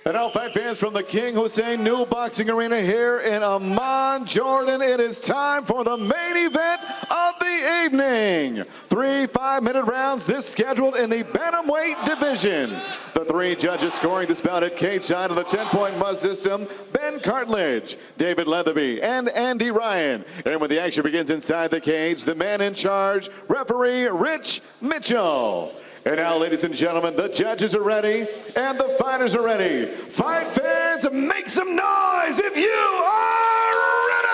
And all fight fans from the King Hussein New Boxing Arena here in Amman, Jordan, it is time for the main event of the evening. 3 5-minute rounds, this scheduled in the bantamweight division. The 3 judges scoring this bout at cage side of the 10-point mud system, Ben Cartledge, David Leatherby, and Andy Ryan. And when the action begins inside the cage, the man in charge, referee Rich Mitchell. And now, ladies and gentlemen, the judges are ready and the fighters are ready. Fight fans, make some noise if you are ready!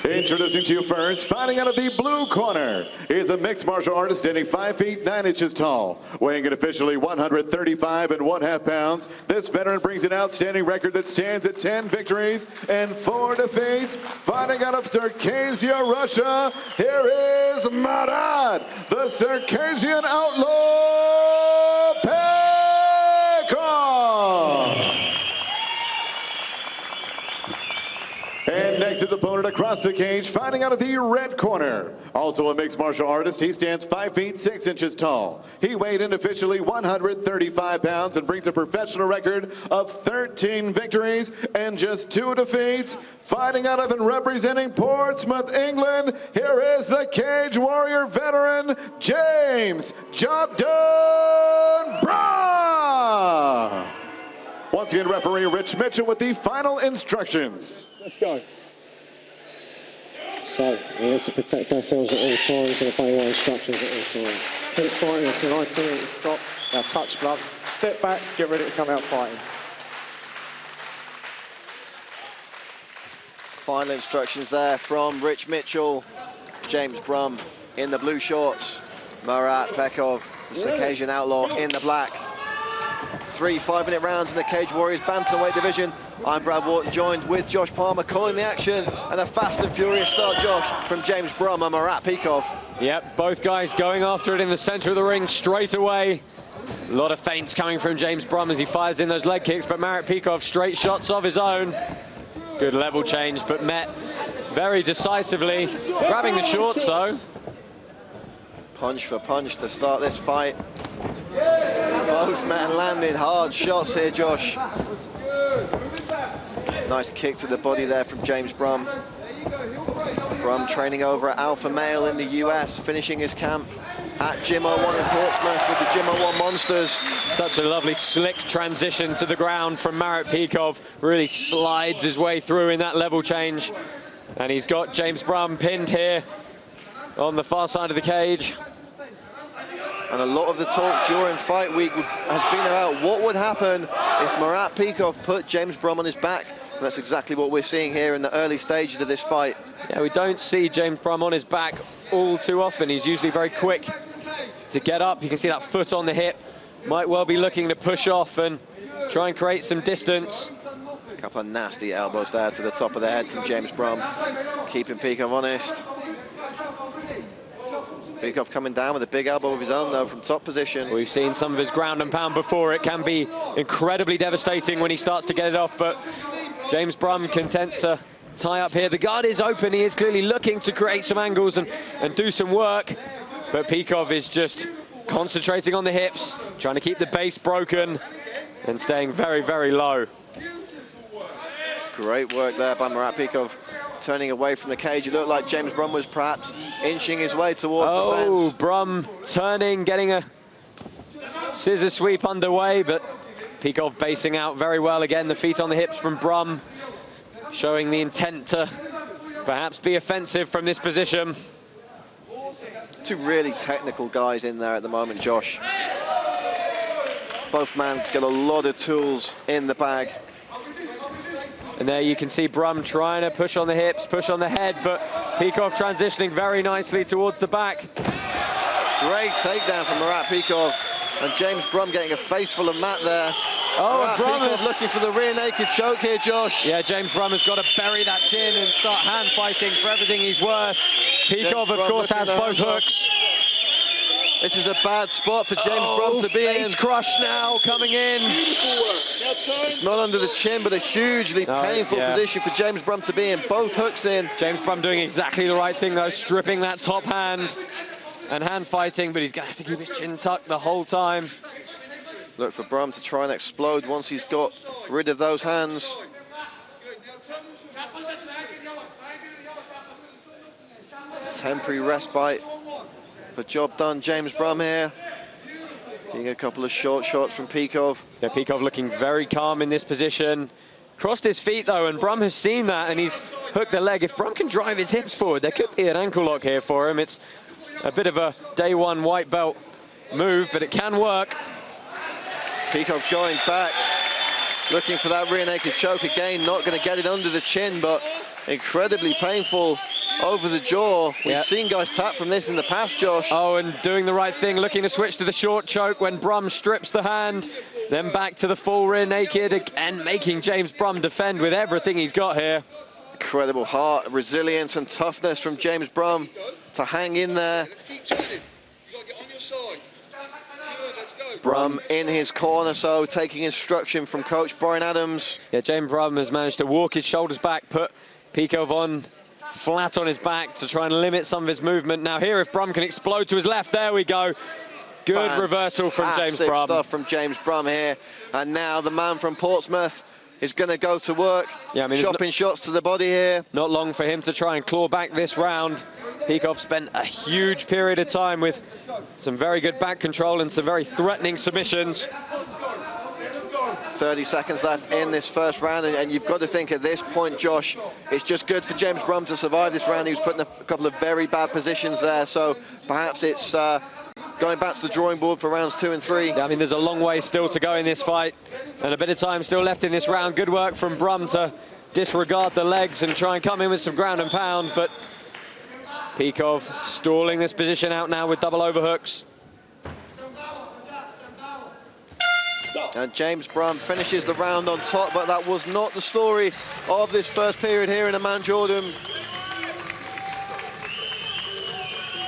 Introducing to you first, fighting out of the blue corner, is a mixed martial artist standing 5 feet 9 inches tall, weighing in officially 135 1/2 pounds. This veteran brings an outstanding record that stands at 10 victories and 4 defeats. Fighting out of Circassia, Russia, here is Marat, the Circassian outlaw, Pekov. And next, his opponent across the cage, fighting out of the red corner. Also a mixed martial artist, he stands 5 feet 6 inches tall. He weighed in officially 135 pounds and brings a professional record of 13 victories and just 2 defeats. Fighting out of and representing Portsmouth, England, here is the Cage Warrior veteran, James Brum. Once again, referee Rich Mitchell with the final instructions. Let's go. So, we need to protect ourselves at all times and obey our instructions at all times. Keep fighting until I tell you to stop. Now touch gloves, step back, get ready to come out fighting. Final instructions there from Rich Mitchell. James Brum in the blue shorts. Marat Pekov, the Circassian outlaw, in the black. 3 5-minute rounds in the Cage Warriors bantamweight division. I'm Brad Wharton, joined with Josh Palmer, calling the action, and a fast and furious start, Josh, from James Brum and Marat Pekov. Yep, both guys going after it in the center of the ring straight away. A lot of feints coming from James Brum as he fires in those leg kicks, but Marat Pekov straight shots of his own. Good level change, but met very decisively. Grabbing the shorts, though. Punch for punch to start this fight. Both men landing hard shots here, Josh. Nice kick to the body there from James Brum. Brum training over at Alpha Male in the US, finishing his camp at Gym 01 in Portsmouth with the Gym 01 Monsters. Such a lovely slick transition to the ground from Marat Pekov. Really slides his way through in that level change. And he's got James Brum pinned here on the far side of the cage. And a lot of the talk during fight week has been about what would happen if Marat Pekov put James Brum on his back. And that's exactly what we're seeing here in the early stages of this fight. Yeah, we don't see James Brum on his back all too often. He's usually very quick to get up. You can see that foot on the hip. Might well be looking to push off and try and create some distance. A couple of nasty elbows there to the top of the head from James Brum, keeping Pekov honest. Pekov coming down with a big elbow of his own, though, from top position. We've seen some of his ground and pound before. It can be incredibly devastating when he starts to get it off, but James Brum content to tie up here. The guard is open. He is clearly looking to create some angles and do some work, but Pekov is just concentrating on the hips, trying to keep the base broken and staying very, very low. Great work there by Marat Pekov. Turning away from the cage, it looked like James Brum was perhaps inching his way towards the fence. Oh, Brum turning, getting a scissor sweep underway, but Pekov basing out very well again. The feet on the hips from Brum, showing the intent to perhaps be offensive from this position. 2 really technical guys in there at the moment, Josh. Both men got a lot of tools in the bag. And there you can see Brum trying to push on the hips, push on the head, but Pekov transitioning very nicely towards the back. Great takedown from Marat Pekov. And James Brum getting a face full of mat there. Oh, Marat Pekov looking for the rear naked choke here, Josh. Yeah, James Brum has got to bury that chin and start hand fighting for everything he's worth. Pekov, of course, has both hooks. This is a bad spot for James Brum to be in. Face crush now coming in. It's not under the chin, but a hugely painful position for James Brum to be in. Both hooks in. James Brum doing exactly the right thing, though, stripping that top hand and hand fighting, but he's going to have to keep his chin tucked the whole time. Look for Brum to try and explode once he's got rid of those hands. Temporary respite, but job done, James Brum here. Getting a couple of short shots from Pekov. Yeah, Pekov looking very calm in this position. Crossed his feet though, and Brum has seen that, and he's hooked the leg. If Brum can drive his hips forward, there could be an ankle lock here for him. It's a bit of a day one white belt move, but it can work. Pekov going back, looking for that rear naked choke again. Not going to get it under the chin, but incredibly painful over the jaw. We've seen guys tap from this in the past, Josh. Oh, and doing the right thing, looking to switch to the short choke when Brum strips the hand. Then back to the full rear naked, and making James Brum defend with everything he's got here. Incredible heart, resilience and toughness from James Brum to hang in there. Brum in his corner, so taking instruction from coach Brian Adams. Yeah, James Brum has managed to walk his shoulders back, put Pekov on flat on his back to try and limit some of his movement. Now here, if Brum can explode to his left, there we go. Good reversal from James Brum. Stuff from James Brum here. And now the man from Portsmouth is going to go to work. Yeah, I mean, chopping shots to the body here. Not long for him to try and claw back this round. Pekov spent a huge period of time with some very good back control and some very threatening submissions. 30 seconds left in this first round, and you've got to think at this point, Josh, it's just good for James Brum to survive this round. He was put in a couple of very bad positions there, so perhaps it's going back to the drawing board for rounds 2 and 3. I mean, there's a long way still to go in this fight, and a bit of time still left in this round. Good work from Brum to disregard the legs and try and come in with some ground and pound, but Pekov stalling this position out now with double overhooks. And James Brum finishes the round on top, but that was not the story of this first period here in Amman, Jordan.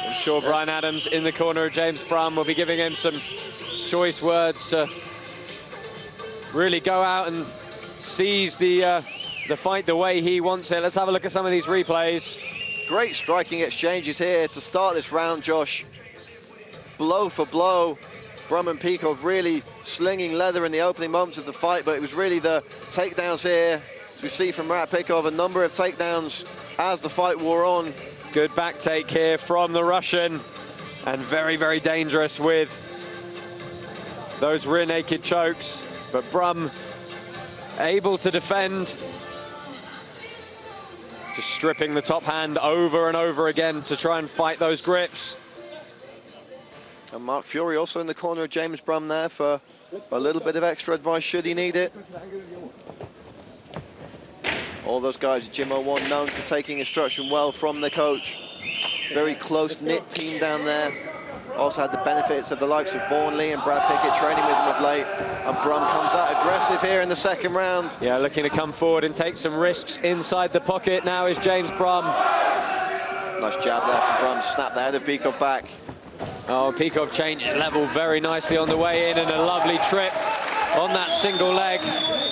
I'm sure Brian Adams in the corner of James Brum will be giving him some choice words to really go out and seize the fight the way he wants it. Let's have a look at some of these replays. Great striking exchanges here to start this round, Josh. Blow for blow. Brum and Pekov really slinging leather in the opening moments of the fight, but it was really the takedowns here. We see from Marat Pekov a number of takedowns as the fight wore on. Good back take here from the Russian, and very, very dangerous with those rear naked chokes. But Brum able to defend, just stripping the top hand over and over again to try and fight those grips. And Mark Fury also in the corner of James Brum there for a little bit of extra advice should he need it. All those guys at Gym 01 known for taking instruction well from the coach. Very close-knit team down there. Also had the benefits of the likes of Vaughan Lee and Brad Pickett training with them of late. And Brum comes out aggressive here in the second round. Yeah, looking to come forward and take some risks inside the pocket now is James Brum. Nice jab there from Brum, snap the head of Pekov back. Oh, Pekov changes level very nicely on the way in, and a lovely trip on that single leg.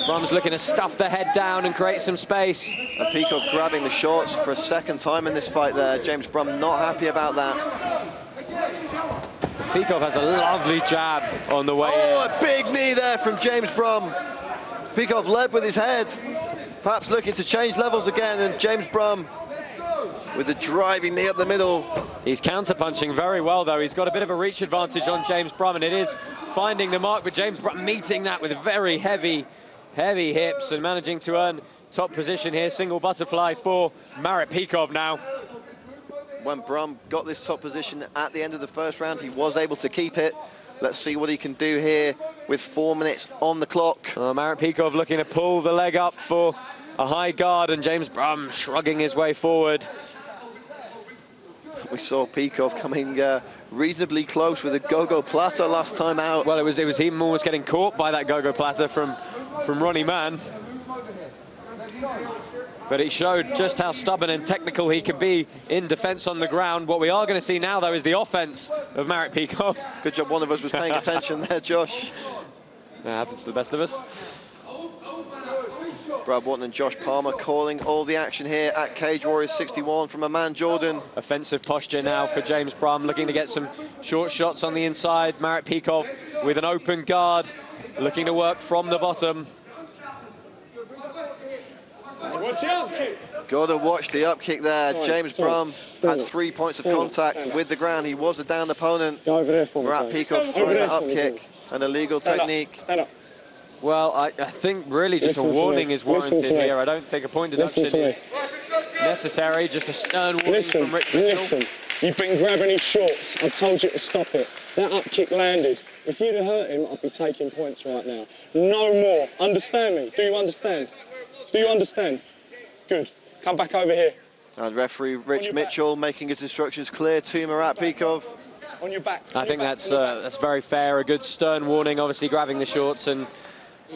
Brum's looking to stuff the head down and create some space. And Pekov grabbing the shorts for a second time in this fight there. James Brum not happy about that. Pekov has a lovely jab on the way in. Oh, a big knee there from James Brum. Pekov led with his head, perhaps looking to change levels again, and James Brum with the driving knee up the middle. He's counter-punching very well, though. He's got a bit of a reach advantage on James Brum, and it is finding the mark, but James Brum meeting that with very heavy hips and managing to earn top position here. Single butterfly for Marat Pekov now. When Brum got this top position at the end of the first round, he was able to keep it. Let's see what he can do here with 4 minutes on the clock. Marat Pekov looking to pull the leg up for a high guard, and James Brum shrugging his way forward. We saw Pekov coming reasonably close with a go-go platter last time out. Well, it was him almost getting caught by that go-go platter from Ronnie Mann. But it showed just how stubborn and technical he can be in defense on the ground. What we are going to see now, though, is the offense of Marat Pekov. Good job one of us was paying attention there, Josh. That happens to the best of us. Brad Wharton and Josh Palmer calling all the action here at Cage Warriors 61 from Amman, Jordan. Offensive posture now for James Brum, looking to get some short shots on the inside. Marat Pekov with an open guard, looking to work from the bottom. Got to watch the up kick there. Sorry, James sorry. Brum Stand had up. 3 points of Stand up. contact Stand up. with the ground. He was a downed opponent. Go over there for me, Marat James. Pekov Over throwing there an for up me, kick, James. an illegal Stand up. technique. Stand up. Well, I think really just Listen a to warning me. is Listen warranted to me. here. I don't think a point deduction Listen to is necessary. Just a stern warning Listen, from Rich Mitchell. listen. You've been grabbing his shorts. I told you to stop it. That up kick landed. If you'd have hurt him, I'd be taking points right now. No more. Understand me? Do you understand? Do you understand? Good. Come back over here. And referee Rich Mitchell making his instructions clear to Marat Pekov. On your back. I think that's very fair. A good stern warning, obviously grabbing the shorts, and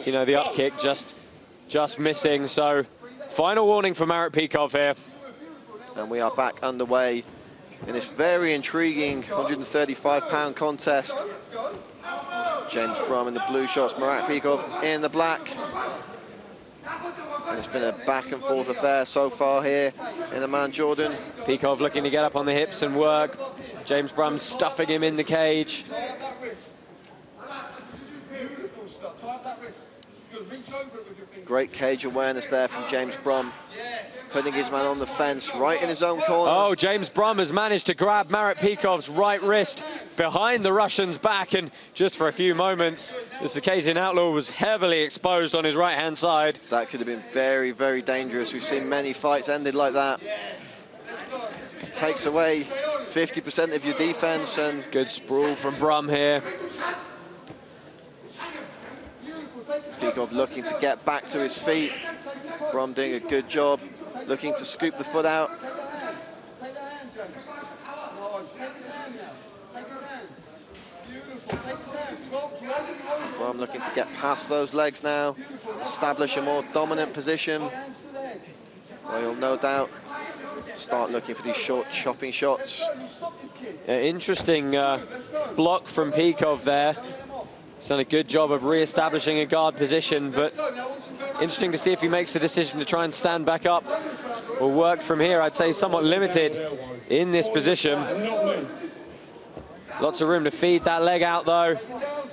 you know the up kick just missing. So final warning for Marat Pekov here. And we are back underway in this very intriguing 135-pound contest. James Brum in the blue shorts, Marat Pekov in the black. And it's been a back and forth affair so far here in Amman, Jordan. Pekov looking to get up on the hips and work. James Brum stuffing him in the cage. Great cage awareness there from James Brum, putting his man on the fence right in his own corner. Oh, James Brum has managed to grab Marat Pekov's right wrist behind the Russian's back, and just for a few moments, the Circassian outlaw was heavily exposed on his right-hand side. That could have been very, very dangerous. We've seen many fights ended like that. Takes away 50% of your defense, and Good sprawl from Brum here. Pekov looking to get back to his feet. Brum doing a good job, looking to scoop the foot out. Brum looking to get past those legs now, establish a more dominant position. Well, he'll no doubt start looking for these short chopping shots. Interesting block from Pekov there. He's done a good job of re-establishing a guard position, but interesting to see if he makes the decision to try and stand back up or work from here. I'd say somewhat limited in this position. Lots of room to feed that leg out, though.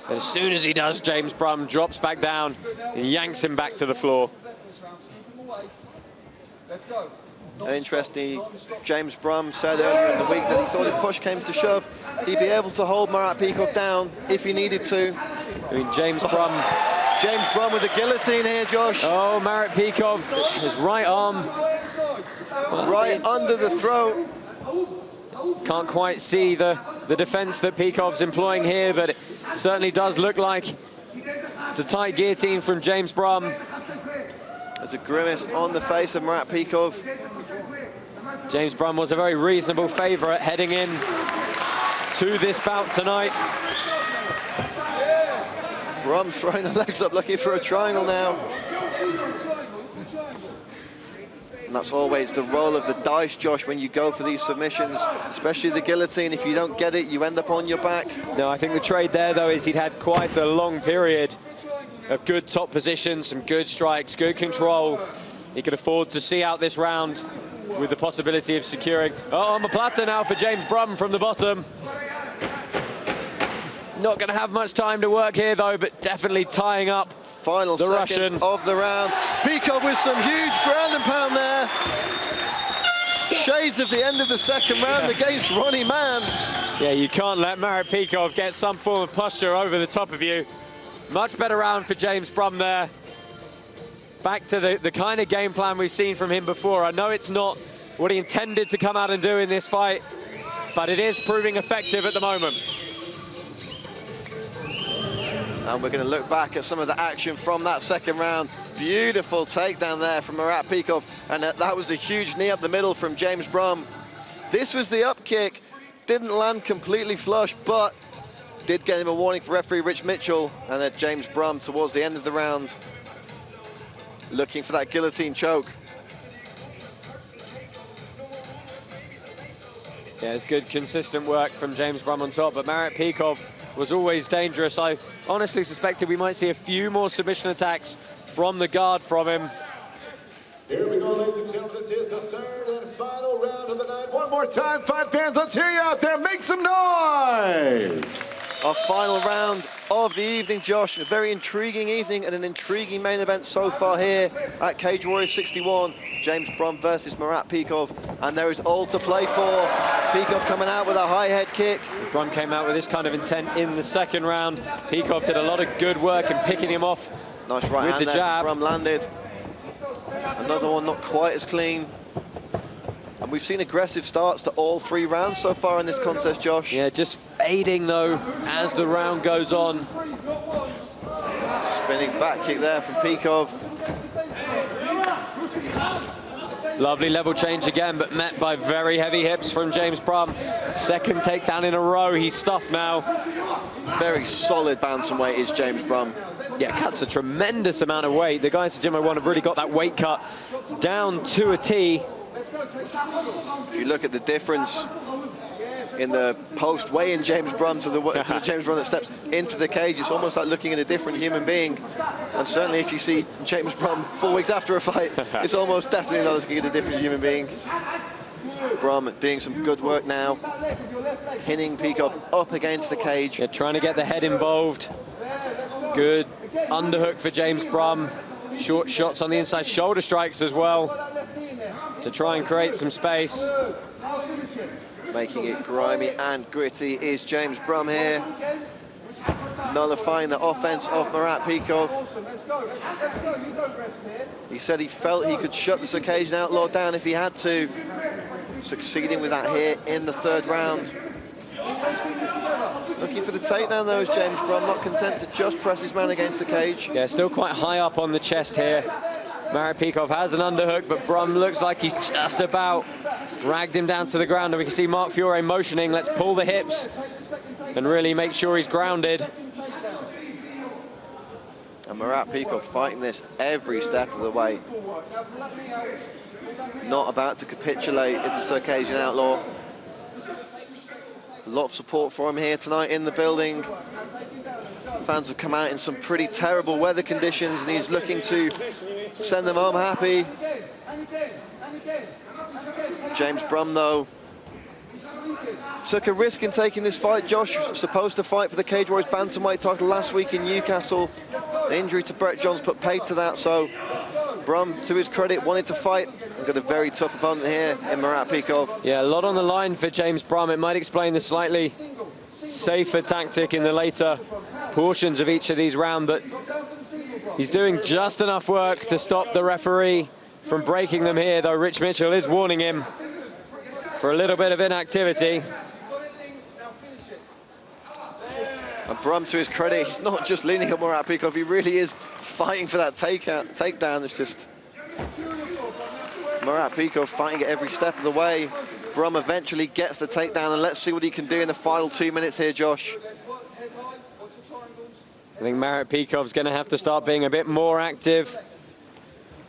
And as soon as he does, James Brum drops back down and yanks him back to the floor. Interesting, James Brum said earlier in the week that he thought if push came to shove, he'd be able to hold Marat Pekov down if he needed to. I mean, James Brum with a guillotine here, Josh. Oh, Marat Pekov, his right arm. Right under the throat. Can't quite see the defense that Pekov's employing here, but it certainly does look like it's a tight guillotine from James Brum. There's a grimace on the face of Marat Pekov. James Brum was a very reasonable favourite heading in to this bout tonight. Brum throwing the legs up, looking for a triangle now. And that's always the roll of the dice, Josh, when you go for these submissions, especially the guillotine. If you don't get it, you end up on your back. No, I think the trade there, though, is he'd had quite a long period of good top positions, some good strikes, good control. He could afford to see out this round with the possibility of securing. Oh, on the platter now for James Brum from the bottom. Not going to have much time to work here, though, but definitely tying up Final the seconds Russian of the round. Pekov with some huge ground and pound there. Shades of the end of the second round against Ronnie Mann. Yeah, you can't let Marat Pekov get some form of posture over the top of you. Much better round for James Brum there. Back to the kind of game plan we've seen from him before. I know it's not what he intended to come out and do in this fight, but it is proving effective at the moment. And we're going to look back at some of the action from that second round. Beautiful takedown there from Marat Pekov, and that was a huge knee up the middle from James Brum. This was the up kick. Didn't land completely flush, but did get him a warning for referee Rich Mitchell, and then James Brum towards the end of the round looking for that guillotine choke. Yeah, it's good, consistent work from James Brum on top, but Marat Pekov was always dangerous. I honestly suspected we might see a few more submission attacks from the guard from him. Here we go, ladies and gentlemen. This is the third and final round of the night. One more time, fight fans, let's hear you out there. Make some noise. Our final round of the evening, Josh. A very intriguing evening and an intriguing main event so far here at Cage Warriors 61. James Brum versus Marat Pekov, and there is all to play for. Pekov coming out with a high head kick. Brum came out with this kind of intent in the second round. Pekov did a lot of good work in picking him off. Nice right with hand the there jab. from Brum landed. Another one not quite as clean. And we've seen aggressive starts to all 3 rounds so far in this contest, Josh. Yeah, just fading though as the round goes on. Spinning back kick there from Pekov. Lovely level change again, but met by very heavy hips from James Brum. Second takedown in a row, he's stuffed now. Very solid bantamweight is James Brum. Yeah, cuts a tremendous amount of weight. The guys at Gym 01 have really got that weight cut down to a T. If you look at the difference in the post weigh-in James Brum to the James Brum that steps into the cage, it's almost like looking at a different human being. And certainly if you see James Brum 4 weeks after a fight, it's almost definitely not looking at a different human being. Brum doing some good work now, pinning Pekov up against the cage. Yeah, trying to get the head involved. Good underhook for James Brum. Short shots on the inside, shoulder strikes as well to try and create some space. Making it grimy and gritty is James Brum here. Nullifying the offense of Marat Pekov. He said he felt he could shut the Circassian Outlaw down if he had to. Succeeding with that here in the 3rd round. Looking for the takedown though is James Brum, not content to just press his man against the cage. Yeah, still quite high up on the chest here. Marat Pekov has an underhook, but Brum looks like he's just about dragged him down to the ground. And we can see Mark Fiore motioning, let's pull the hips and really make sure he's grounded. And Marat Pekov fighting this every step of the way. Not about to capitulate is the Circassian Outlaw. A lot of support for him here tonight in the building. Fans have come out in some pretty terrible weather conditions and he's looking to send them home happy. James Brum, though, took a risk in taking this fight. Josh was supposed to fight for the Cage Warriors bantamweight title last week in Newcastle. The injury to Brett Johns put paid to that, so Brum, to his credit, wanted to fight. We've got a very tough opponent here in Marat Pekov. Yeah, a lot on the line for James Brum. It might explain the slightly safer tactic in the later portions of each of these rounds, but he's doing just enough work to stop the referee from breaking them here, though Rich Mitchell is warning him for a little bit of inactivity. And Brum, to his credit, he's not just leaning on Marat Pekov, he really is fighting for that takedown. It's just Marat Pekov fighting it every step of the way. Brum eventually gets the takedown, and let's see what he can do in the final 2 minutes here, Josh. I think Marat Pekov's going to have to start being a bit more active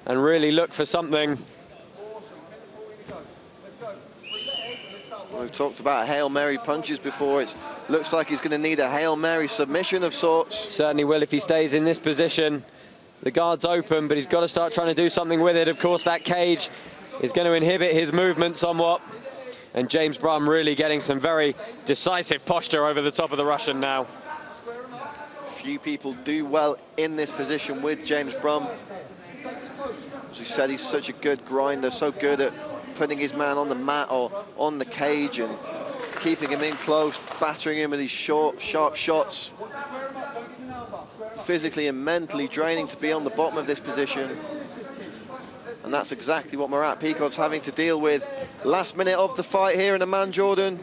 and really look for something. We've talked about Hail Mary punches before. It looks like he's going to need a Hail Mary submission of sorts. Certainly will if he stays in this position. The guard's open, but he's got to start trying to do something with it. Of course, that cage is going to inhibit his movement somewhat. And James Brum really getting some very decisive posture over the top of the Russian now. Few people do well in this position with James Brum. As we said, he's such a good grinder, so good at putting his man on the mat or on the cage and keeping him in close, battering him with these short, sharp shots. Physically and mentally draining to be on the bottom of this position. And that's exactly what Marat Pekov's having to deal with. Last minute of the fight here in Amman, Jordan.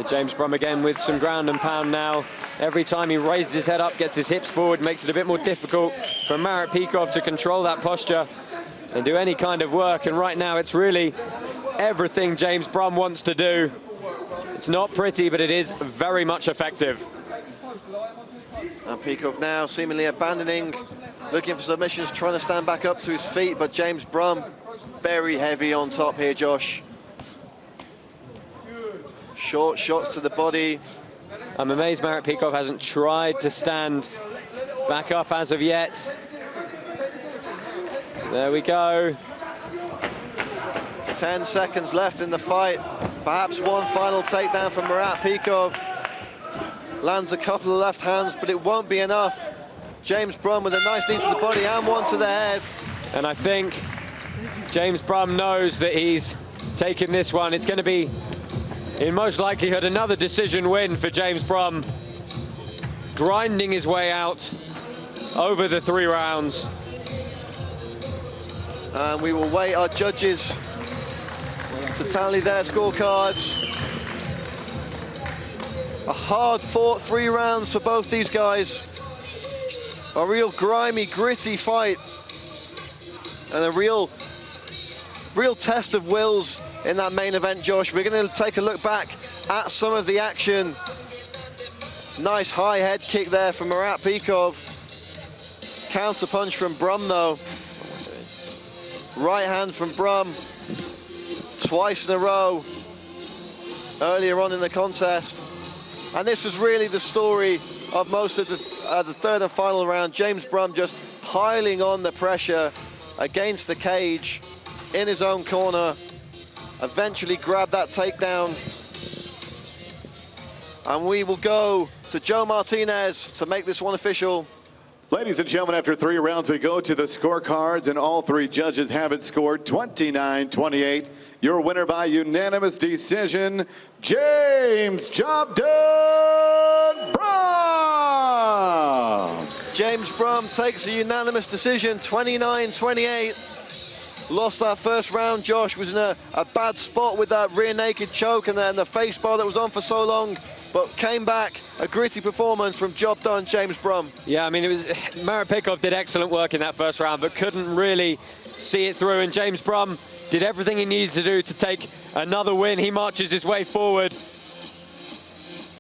James Brum again with some ground and pound now. Every time he raises his head up, gets his hips forward, makes it a bit more difficult for Marat Pekov to control that posture and do any kind of work. And right now it's really everything James Brum wants to do. It's not pretty, but it is very much effective. And Pekov now seemingly abandoning, looking for submissions, trying to stand back up to his feet, but James Brum very heavy on top here, Josh. Short shots to the body. I'm amazed Marat Pekov hasn't tried to stand back up as of yet. There we go. 10 seconds left in the fight. Perhaps one final takedown from Marat Pekov. Lands a couple of left hands, but it won't be enough. James Brum with a nice knee to the body and one to the head. And I think James Brum knows that he's taken this one. It's going to be, in most likelihood, another decision win for James Brum. Grinding his way out over the 3 rounds. And we will wait our judges to tally their scorecards. A hard-fought 3 rounds for both these guys. A real grimy, gritty fight. And a real test of wills in that main event, Josh. We're going to take a look back at some of the action. Nice high head kick there from Marat Pekov. Counter punch from Brum, though. Right hand from Brum. Twice in a row earlier on in the contest. And this was really the story of most of the third and final round. James Brum just piling on the pressure against the cage in his own corner. Eventually grabbed that takedown. And we will go to Joe Martinez to make this one official. Ladies and gentlemen, after 3 rounds, we go to the scorecards, and all 3 judges have it scored 29-28. Your winner by unanimous decision, James "Job Done" Brum. James Brum takes a unanimous decision, 29-28. Lost that first round. Josh was in a bad spot with that rear naked choke and then the face bar that was on for so long, but came back. A gritty performance from job done James Brum. Yeah, I mean, Marat Pekov did excellent work in that first round, but couldn't really see it through. And James Brum did everything he needed to do to take another win. He marches his way forward